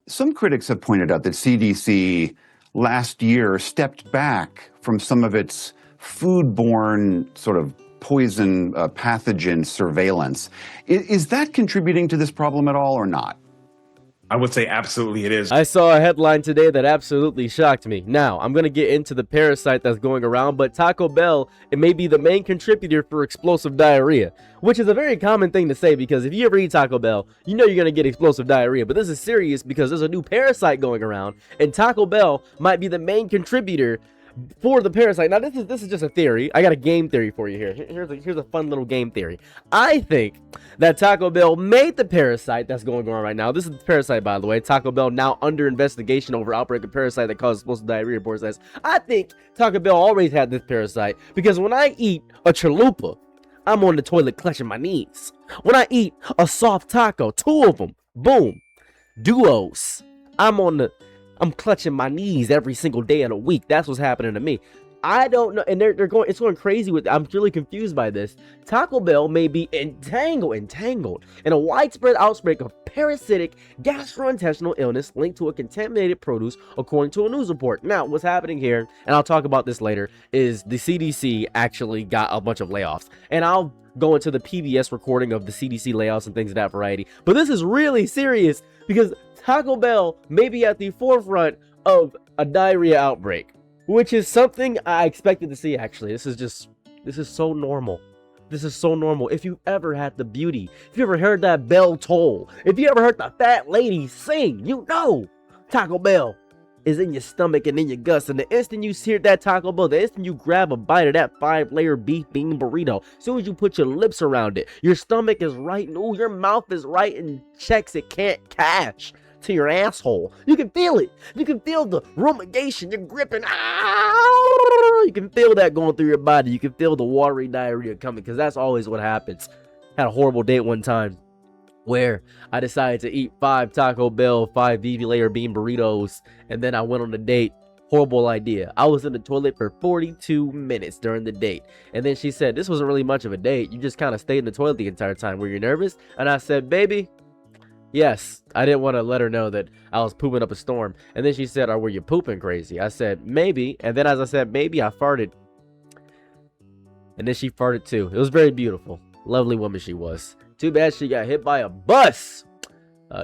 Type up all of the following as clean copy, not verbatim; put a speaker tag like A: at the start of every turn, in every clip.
A: Some critics have pointed out that CDC last year stepped back from some of its foodborne sort of poison pathogen surveillance. Is that contributing to this problem at all or not?
B: I would say absolutely it is.
C: I saw a headline today that absolutely shocked me. Now, I'm going to get into the parasite that's going around, but Taco Bell, it may be the main contributor for explosive diarrhea, which is a very common thing to say because if you ever eat Taco Bell, you know you're going to get explosive diarrhea. But this is serious because there's a new parasite going around, and Taco Bell might be the main contributor for the parasite. Now, this is just a theory. I got a game theory for you here. Here's a fun little game theory. I think that Taco Bell made the parasite that's going on right now. This is the parasite, by the way. Taco Bell now under investigation over outbreak of parasite that causes explosive diarrhea, report says. I think Taco Bell always had this parasite because when I eat a chalupa, I'm on the toilet clutching my knees. When I eat a soft taco, 2 of them, boom, duos, I'm clutching my knees every single day of the week. That's what's happening to me. I don't know, and it's going crazy with. I'm really confused by this. Taco Bell may be entangled in a widespread outbreak of parasitic gastrointestinal illness linked to a contaminated produce, according to a news report. Now, what's happening here, and I'll talk about this later, is the CDC actually got a bunch of layoffs, and I'll go into the PBS recording of the CDC layoffs and things of that variety. But this is really serious because Taco Bell may be at the forefront of a diarrhea outbreak, which is something I expected to see, actually. This is so normal. This is so normal. If you've ever had the beauty, if you ever heard that bell toll, if you ever heard the fat lady sing, you know Taco Bell is in your stomach and in your guts. And the instant you hear that Taco Bell, the instant you grab a bite of that 5-layer beef bean burrito, as soon as you put your lips around it, your stomach is right, and ooh, your mouth is right, and checks it can't cash to your asshole. You can feel it. You can feel the rumigation. You're gripping. You can feel that going through your body. You can feel the watery diarrhea coming because that's always what happens. Had a horrible date one time where I decided to eat 5 Taco Bell, 5 layer bean burritos, and then I went on a date. Horrible idea. I was in the toilet for 42 minutes during the date. And then she said, this wasn't really much of a date. You just kind of stayed in the toilet the entire time. Were you nervous? And I said, baby, yes. I didn't want to let her know that I was pooping up a storm. And then she said, were you pooping crazy? I said, maybe. And then as I said, maybe, I farted. And then she farted too. It was very beautiful. Lovely woman she was. Too bad she got hit by a bus.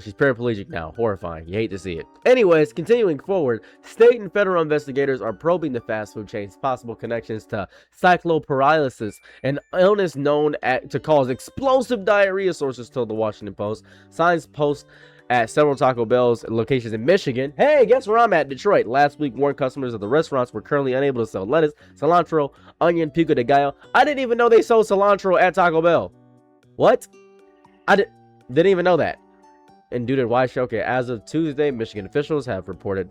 C: She's paraplegic now. Horrifying. You hate to see it. Anyways, continuing forward, state and federal investigators are probing the fast food chain's possible connections to cycloparalysis, an illness known to cause explosive diarrhea, sources told the Washington Post. Signs post at several Taco Bell's locations in Michigan. Hey, guess where I'm at? Detroit. Last week warned customers of the restaurants were currently unable to sell lettuce, cilantro, onion, pico de gallo. I didn't even know they sold cilantro at Taco Bell. What? I didn't even know that. And due to why show, okay, as of Tuesday, Michigan officials have reported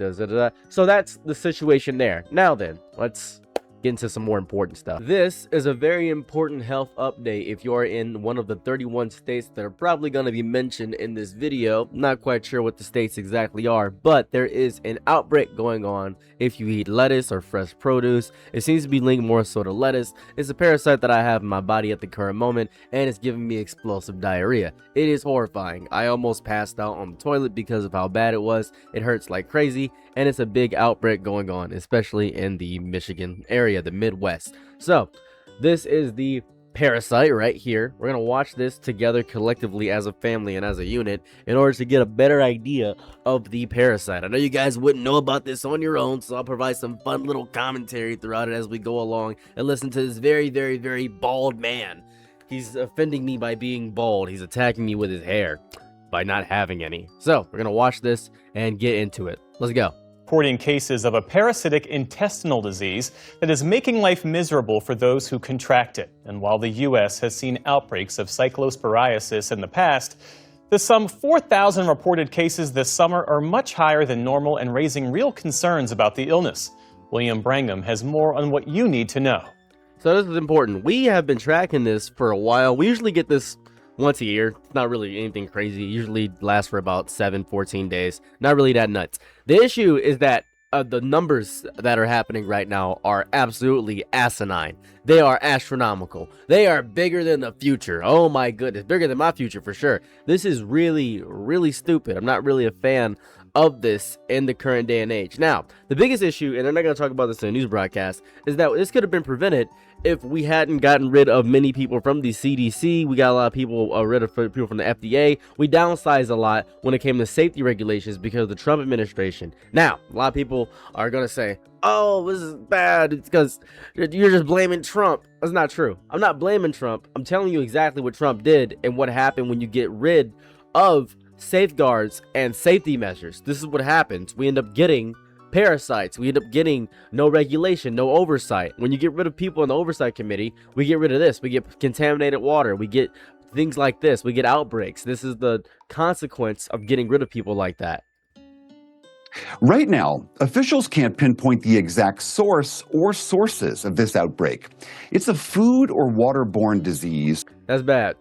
C: So that's the situation there. Now then, let's get into some more important stuff. This is a very important health update if you're in one of the 31 states that are probably going to be mentioned in this video. Not quite sure what the states exactly are, but there is an outbreak going on if you eat lettuce or fresh produce. It seems to be linked more so to lettuce. It's a parasite that I have in my body at the current moment, and it's giving me explosive diarrhea. It is horrifying. I almost passed out on the toilet because of how bad it was. It hurts like crazy, and it's a big outbreak going on, especially in the Michigan area, the Midwest. So this is the parasite right here. We're gonna watch this together collectively as a family and as a unit in order to get a better idea of the parasite. I know you guys wouldn't know about this on your own, so I'll provide some fun little commentary throughout it as we go along and listen to this very, very, very bald man. He's offending me by being bald. He's attacking me with his hair by not having any. So we're gonna watch this and get into it. Let's go.
D: Reporting cases of a parasitic intestinal disease that is making life miserable for those who contract it. And while the U.S. has seen outbreaks of cyclosporiasis in the past, the some 4,000 reported cases this summer are much higher than normal and raising real concerns about the illness. William Brangham has more on what you need to know.
C: So this is important. We have been tracking this for a while. We usually get this once a year. It's not really anything crazy. It usually lasts for about 14 days. Not really that nuts. The issue is that the numbers that are happening right now are absolutely asinine. They are astronomical. They are bigger than the future. Oh my goodness, bigger than my future for sure. This is really, really stupid. I'm not really a fan of this in the current day and age. Now, the biggest issue, and they're not going to talk about this in a news broadcast, is that this could have been prevented if we hadn't gotten rid of many people from the CDC. We got a lot of people rid of people from the FDA. We downsized a lot when it came to safety regulations because of the Trump administration. Now, a lot of people are going to say, oh, this is bad. It's because you're just blaming Trump. That's not true. I'm not blaming Trump. I'm telling you exactly what Trump did and what happened when you get rid of safeguards and safety measures. This is what happens. We end up getting parasites. We end up getting no regulation, no oversight. When you get rid of people in the oversight committee, we get rid of this. We get contaminated water. We get things like this. We get outbreaks. This is the consequence of getting rid of people like that.
A: Right now, officials can't pinpoint the exact source or sources of this outbreak. It's a food or waterborne disease.
C: That's bad.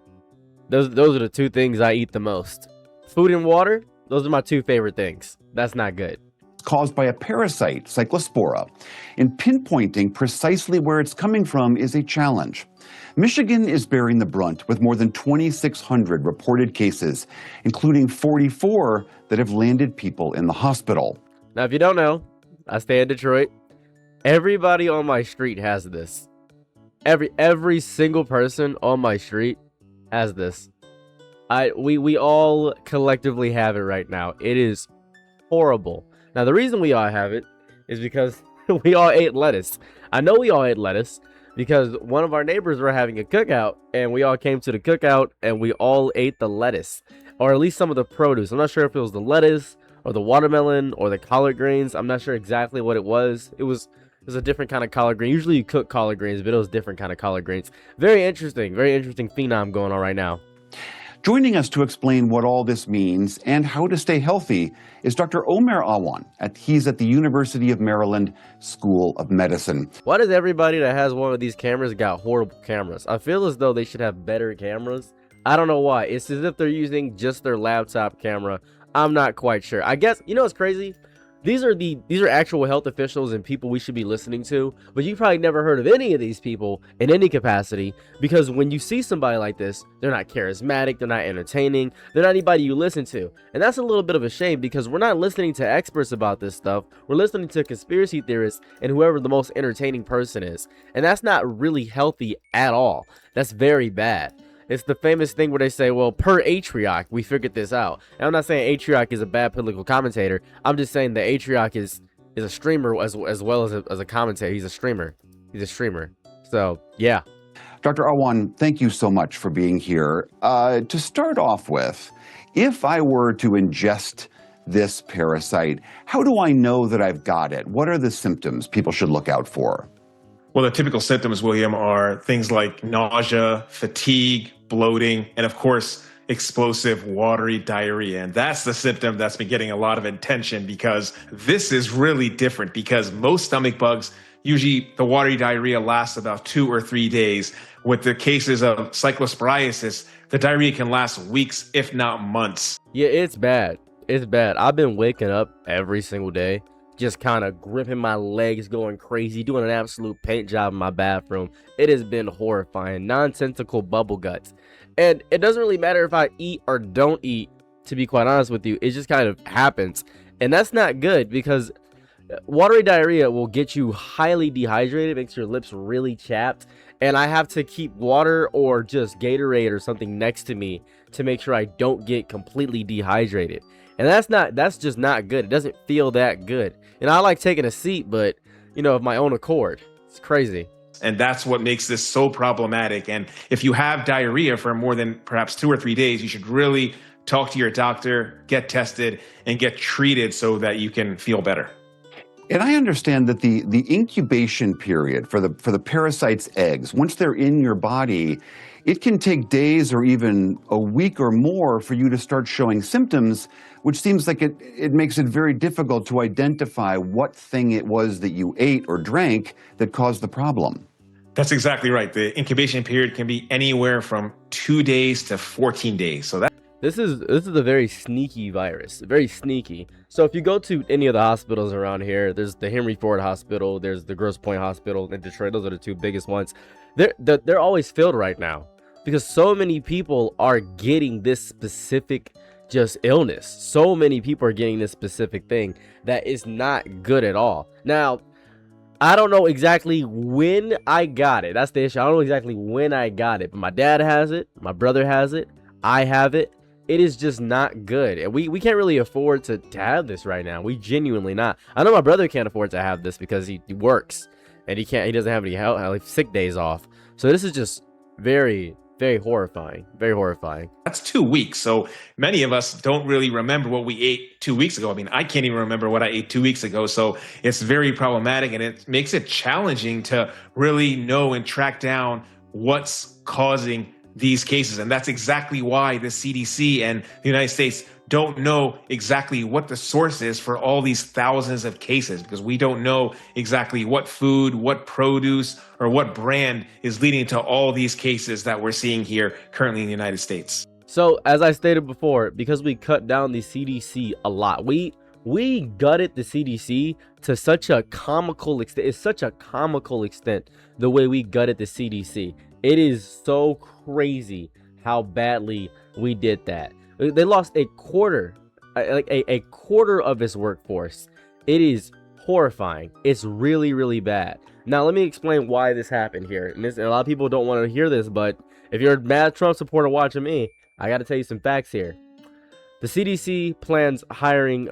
C: Those are the two things I eat the most. Food and water, those are my two favorite things. That's not good.
A: Caused by a parasite, Cyclospora. And pinpointing precisely where it's coming from is a challenge. Michigan is bearing the brunt with more than 2,600 reported cases, including 44 that have landed people in the hospital.
C: Now, if you don't know, I stay in Detroit. Everybody on my street has this. Every single person on my street has this. We all collectively have it right now. It is horrible. Now, the reason we all have it is because we all ate lettuce. I know we all ate lettuce because one of our neighbors were having a cookout, and we all came to the cookout, and we all ate the lettuce, or at least some of the produce. I'm not sure if it was the lettuce or the watermelon or the collard greens. I'm not sure exactly what it was. It was a different kind of collard green. Usually you cook collard greens, but it was a different kind of collard greens. Very interesting phenom going on right now.
A: Joining us to explain what all this means and how to stay healthy is Dr. Omer Awan. He's at the University of Maryland School of Medicine.
C: Why does everybody that has one of these cameras got horrible cameras? I feel as though they should have better cameras. I don't know why. It's as if they're using just their laptop camera. I'm not quite sure. I guess, you know what's crazy? These are actual health officials and people we should be listening to, but you've probably never heard of any of these people in any capacity, because when you see somebody like this, they're not charismatic, they're not entertaining, they're not anybody you listen to. And that's a little bit of a shame, because we're not listening to experts about this stuff. We're listening to conspiracy theorists and whoever the most entertaining person is. And that's not really healthy at all. That's very bad. It's the famous thing where they say, well, per Atrioc, we figured this out. And I'm not saying Atrioc is a bad political commentator. I'm just saying that Atrioc is a streamer as well as a commentator. He's a streamer. So, yeah.
A: Dr. Awan, thank you so much for being here. To start off with, if I were to ingest this parasite, how do I know that I've got it? What are the symptoms people should look out for?
B: Well, the typical symptoms, William, are things like nausea, fatigue, bloating, and of course, explosive watery diarrhea. And that's the symptom that's been getting a lot of attention, because this is really different, because most stomach bugs, usually the watery diarrhea lasts about 2 or 3 days. With the cases of cyclosporiasis, the diarrhea can last weeks, if not months.
C: Yeah, it's bad. It's bad. I've been waking up every single day, just kind of gripping my legs, going crazy, doing an absolute paint job in my bathroom. It has been horrifying. Nonsensical bubble guts. And it doesn't really matter if I eat or don't eat, to be quite honest with you. It just kind of happens. And that's not good, because watery diarrhea will get you highly dehydrated, makes your lips really chapped. And I have to keep water or just Gatorade or something next to me to make sure I don't get completely dehydrated. And that's just not good. It doesn't feel that good. And I like taking a seat, but, you know, of my own accord. It's crazy.
B: And that's what makes this so problematic. And if you have diarrhea for more than perhaps 2 or 3 days, you should really talk to your doctor, get tested, and get treated so that you can feel better.
A: And I understand that the incubation period for the parasite's eggs, once they're in your body, it can take days or even a week or more for you to start showing symptoms, which seems like it makes it very difficult to identify what thing it was that you ate or drank that caused the problem.
B: That's exactly right. The incubation period can be anywhere from 2 days to 14 days. So
C: This is a very sneaky virus, very sneaky. So if you go to any of the hospitals around here, there's the Henry Ford Hospital, there's the Grosse Pointe Hospital in Detroit. Those are the two biggest ones. They're always filled right now because so many people are getting this specific just illness. So many people are getting this specific thing that is not good at all. Now, I don't know exactly when I got it. That's the issue. I don't know exactly when I got it, but my dad has it, my brother has it, I have it. It is just not good, and we can't really afford to have this right now. We genuinely not. I know my brother can't afford to have this because he works and he doesn't have any like sick days off. So this is just very, very horrifying. Very horrifying.
B: That's 2 weeks. So many of us don't really remember what we ate 2 weeks ago. I mean, I can't even remember what I ate 2 weeks ago. So it's very problematic, and it makes it challenging to really know and track down what's causing these cases. And that's exactly why the CDC and the United States don't know exactly what the source is for all these thousands of cases, because we don't know exactly what food, what produce, or what brand is leading to all these cases that we're seeing here currently in the United States.
C: So as I stated before, because we cut down the CDC a lot, we gutted the CDC to such a comical extent. It's such a comical extent the way we gutted the CDC. It is so crazy how badly we did that. They lost a quarter, like a quarter of its workforce. It is horrifying. It's really, really bad. Now, let me explain why this happened here. And a lot of people don't want to hear this, but if you're a mad Trump supporter watching me, I got to tell you some facts here. The CDC plans hiring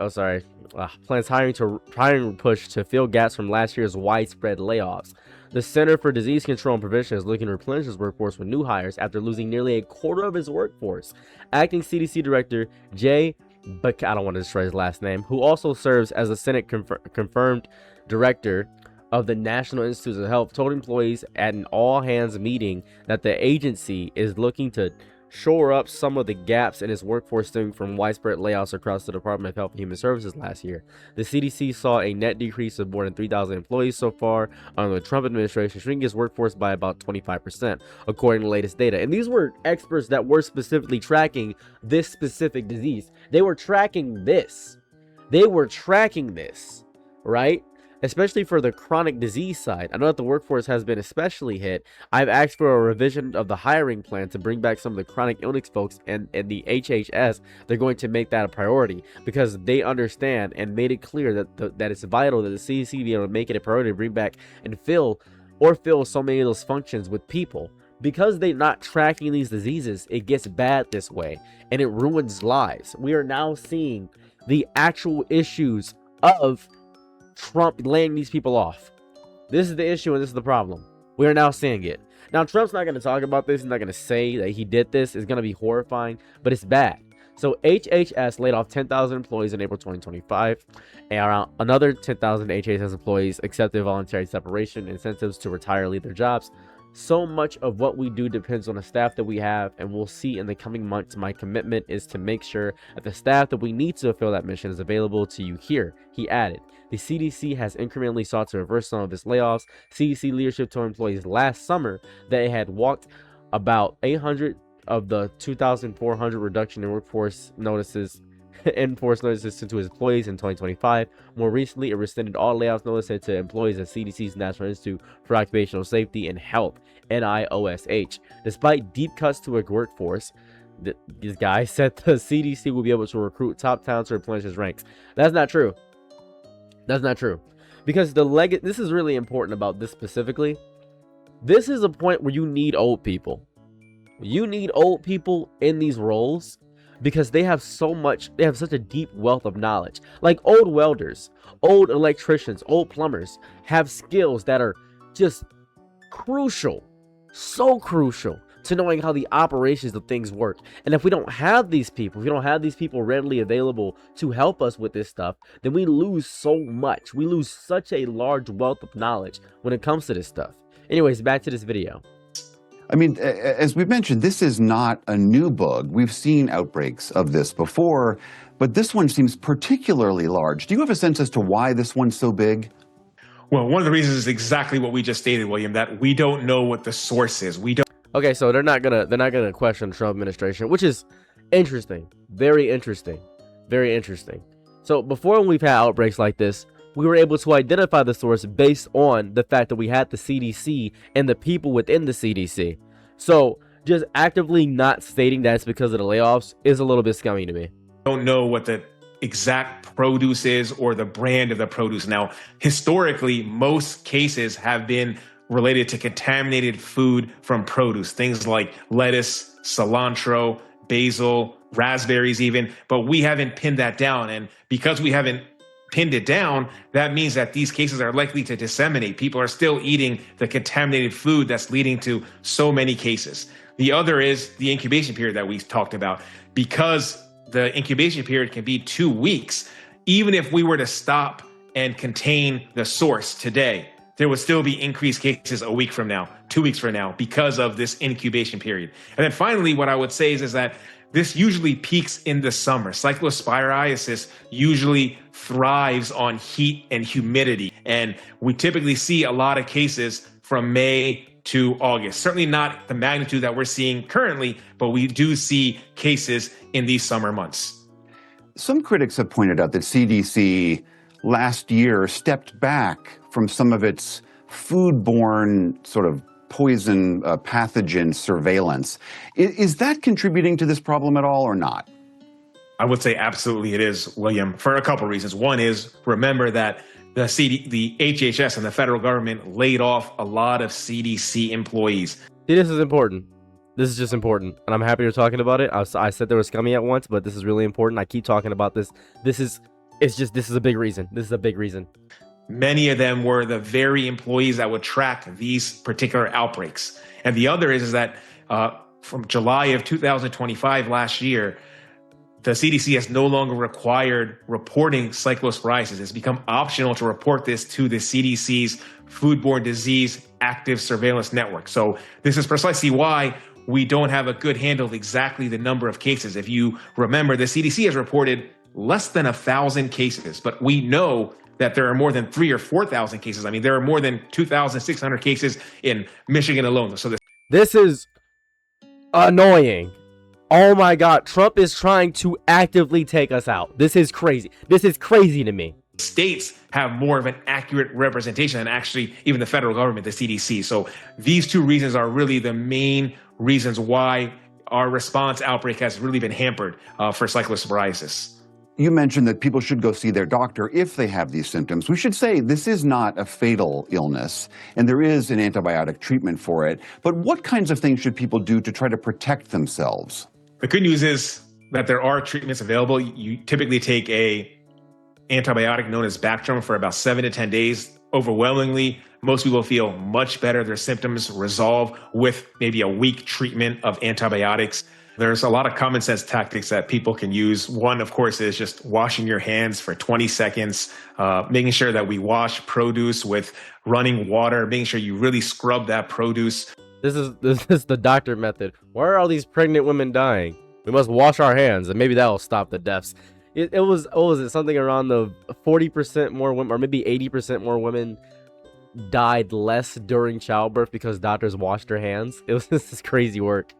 C: push to fill gaps from last year's widespread layoffs. The Center for Disease Control and Prevention is looking to replenish its workforce with new hires after losing nearly a quarter of its workforce. Acting CDC Director Jay, but I don't want to destroy his last name, who also serves as the Senate confirmed director of the National Institutes of Health, told employees at an all-hands meeting that the agency is looking to shore up some of the gaps in its workforce stemming from widespread layoffs across the Department of Health and Human Services last year. The CDC saw a net decrease of more than 3,000 employees so far under the Trump administration, shrinking its workforce by about 25%, according to the latest data. And these were experts that were specifically tracking this specific disease. They were tracking this. Right? Especially for the chronic disease side. I know that the workforce has been especially hit. I've asked for a revision of the hiring plan to bring back some of the chronic illness folks, and the HHS, they're going to make that a priority because they understand and made it clear that it's vital that the CDC be able to make it a priority to bring back and fill so many of those functions with people. Because they're not tracking these diseases, it gets bad this way and it ruins lives. We are now seeing the actual issues of Trump laying these people off. This is the issue and this is the problem. We are now seeing it. Now, Trump's not going to talk about this. He's not going to say that he did this. It's going to be horrifying, but it's bad. So HHS laid off 10,000 employees in April 2025, and around another 10,000 HHS employees accepted voluntary separation incentives to retire or leave their jobs. So much of what we do depends on the staff that we have, and we'll see in the coming months. My commitment is to make sure that the staff that we need to fulfill that mission is available to you here, he added. The CDC has incrementally sought to reverse some of its layoffs. CDC leadership told employees last summer that it had walked about 800 of the 2,400 reduction in workforce notices to its employees in 2025. More recently, it rescinded all layoffs notices to employees at CDC's National Institute for Occupational Safety and Health, NIOSH. Despite deep cuts to a workforce, this guy said the CDC will be able to recruit top talent to replenish its ranks. That's not true. That's not true. Because this is really important about this specifically. This is a point where you need old people. You need old people in these roles because they have such a deep wealth of knowledge. Like old welders, old electricians, old plumbers have skills that are just crucial, so crucial to knowing how the operations of things work. And if we don't have these people, readily available to help us with this stuff, then we lose so much. We lose such a large wealth of knowledge when it comes to this stuff. Anyways, back to this video.
A: I mean, as we've mentioned, this is not a new bug. We've seen outbreaks of this before, but this one seems particularly large. Do you have a sense as to why this one's so big?
B: Well, one of the reasons is exactly what we just stated, William, that we don't know what the source is.
C: Okay, so they're not gonna question the Trump administration, which is interesting. Very interesting. Very interesting. So before, when we've had outbreaks like this, we were able to identify the source based on the fact that we had the CDC and the people within the CDC. So just actively not stating that it's because of the layoffs is a little bit scummy to me.
B: Don't know what the exact produce is or the brand of the produce. Now, historically, most cases have been related to contaminated food from produce, things like lettuce, cilantro, basil, raspberries even, but we haven't pinned that down. And because we haven't pinned it down, that means that these cases are likely to disseminate. People are still eating the contaminated food that's leading to so many cases. The other is the incubation period that we talked about. Because the incubation period can be 2 weeks, even if we were to stop and contain the source today, there would still be increased cases a week from now, 2 weeks from now, because of this incubation period. And then finally, what I would say is that this usually peaks in the summer. Cyclosporiasis usually thrives on heat and humidity. And we typically see a lot of cases from May to August. Certainly not the magnitude that we're seeing currently, but we do see cases in these summer months.
A: Some critics have pointed out that CDC last year stepped back from some of its foodborne sort of poison pathogen surveillance. Is that contributing to this problem at all or not?
B: I would say absolutely it is, William, for a couple of reasons. One is, remember that the HHS and the federal government laid off a lot of CDC employees.
C: See, this is important. This is just important, and I'm happy you're talking about it. I said there was coming at once, but this is really important. I keep talking about this. This is a big reason. This is a big reason.
B: Many of them were the very employees that would track these particular outbreaks. And the other is that from July of 2025 last year, the CDC has no longer required reporting cyclosporiasis. It's become optional to report this to the CDC's Foodborne Disease Active Surveillance Network. So this is precisely why we don't have a good handle of exactly the number of cases. If you remember, the CDC has reported less than 1,000 cases, but we know that there are more than 3,000 or 4,000 cases. I mean, there are more than 2,600 cases in Michigan alone. So
C: this is annoying. Oh my God, Trump is trying to actively take us out. This is crazy. This is crazy to me.
B: States have more of an accurate representation than actually even the federal government, the CDC. So these two reasons are really the main reasons why our response outbreak has really been hampered for cyclosporiasis.
A: You mentioned that people should go see their doctor if they have these symptoms. We should say this is not a fatal illness, and there is an antibiotic treatment for it. But what kinds of things should people do to try to protect themselves?
B: The good news is that there are treatments available. You typically take a antibiotic known as Bactrim for about 7 to 10 days. Overwhelmingly, most people feel much better. Their symptoms resolve with maybe a week treatment of antibiotics. There's a lot of common sense tactics that people can use. One, of course, is just washing your hands for 20 seconds, making sure that we wash produce with running water, making sure you really scrub that produce.
C: This is the doctor method. Why are all these pregnant women dying? We must wash our hands, and maybe that will stop the deaths. It was, what was it, something around the 40% more women, or maybe 80% more women died less during childbirth because doctors washed their hands. It was this crazy work.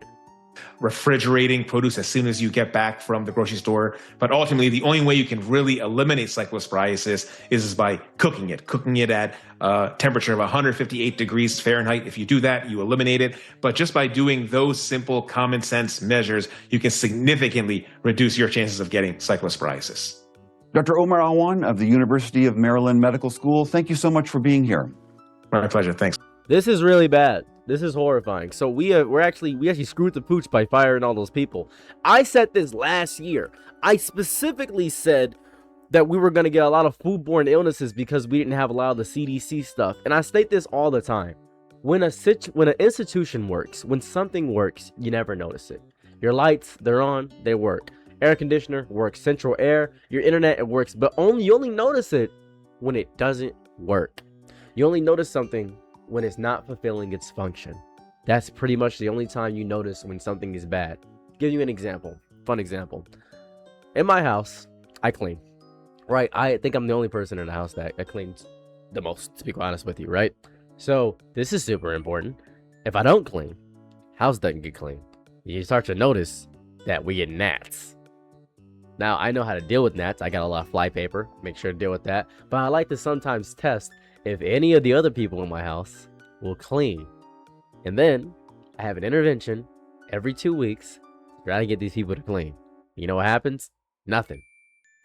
B: Refrigerating produce as soon as you get back from the grocery store. But ultimately, the only way you can really eliminate cyclosporiasis is by cooking it at a temperature of 158 degrees Fahrenheit. If you do that, you eliminate it. But just by doing those simple common sense measures, you can significantly reduce your chances of getting cyclosporiasis.
A: Dr. Omar Awan of the University of Maryland Medical School, thank you so much for being here.
B: My pleasure. Thanks.
C: This is really bad. This is horrifying. So we actually screwed the pooch by firing all those people. I said this last year. I specifically said that we were going to get a lot of foodborne illnesses because we didn't have a lot of the CDC stuff. And I state this all the time. When an institution works, when something works, you never notice it. Your lights, they're on, they work. Air conditioner works, central air, your internet, it works. But you only notice it when it doesn't work. You only notice something when it's not fulfilling its function. That's pretty much the only time you notice when something is bad. Give you an example, fun example. In my house, I clean, right? I think I'm the only person in the house that cleans the most, to be quite honest with you, right? So this is super important. If I don't clean, house doesn't get clean. You start to notice that we get gnats. Now, I know how to deal with gnats. I got a lot of fly paper, make sure to deal with that. But I like to sometimes test if any of the other people in my house will clean. And then I have an intervention every 2 weeks to try to get these people to clean. You know what happens? Nothing.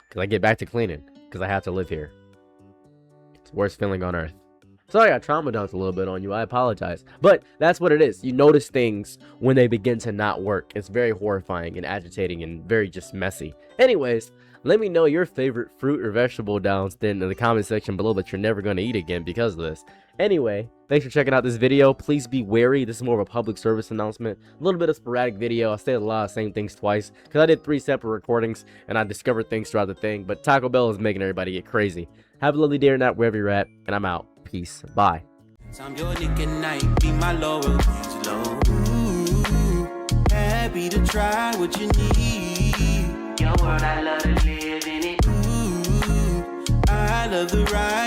C: Because I get back to cleaning. Because I have to live here. It's the worst feeling on earth. Sorry I trauma dumped a little bit on you. I apologize. But that's what it is. You notice things when they begin to not work. It's very horrifying and agitating and very just messy. Anyways, let me know your favorite fruit or vegetable downs in the comment section below that you're never going to eat again because of this. Anyway, thanks for checking out this video. Please be wary. This is more of a public service announcement. A little bit of sporadic video. I said a lot of same things twice because I did 3 separate recordings and I discovered things throughout the thing. But Taco Bell is making everybody get crazy. Have a lovely day or night wherever you're at, and I'm out. Peace. Bye.
E: I'm your Nick and Night, be my Laurel Angelo. Ooh, happy to try what you need. Your world, I love to live in it. Ooh, I love the ride.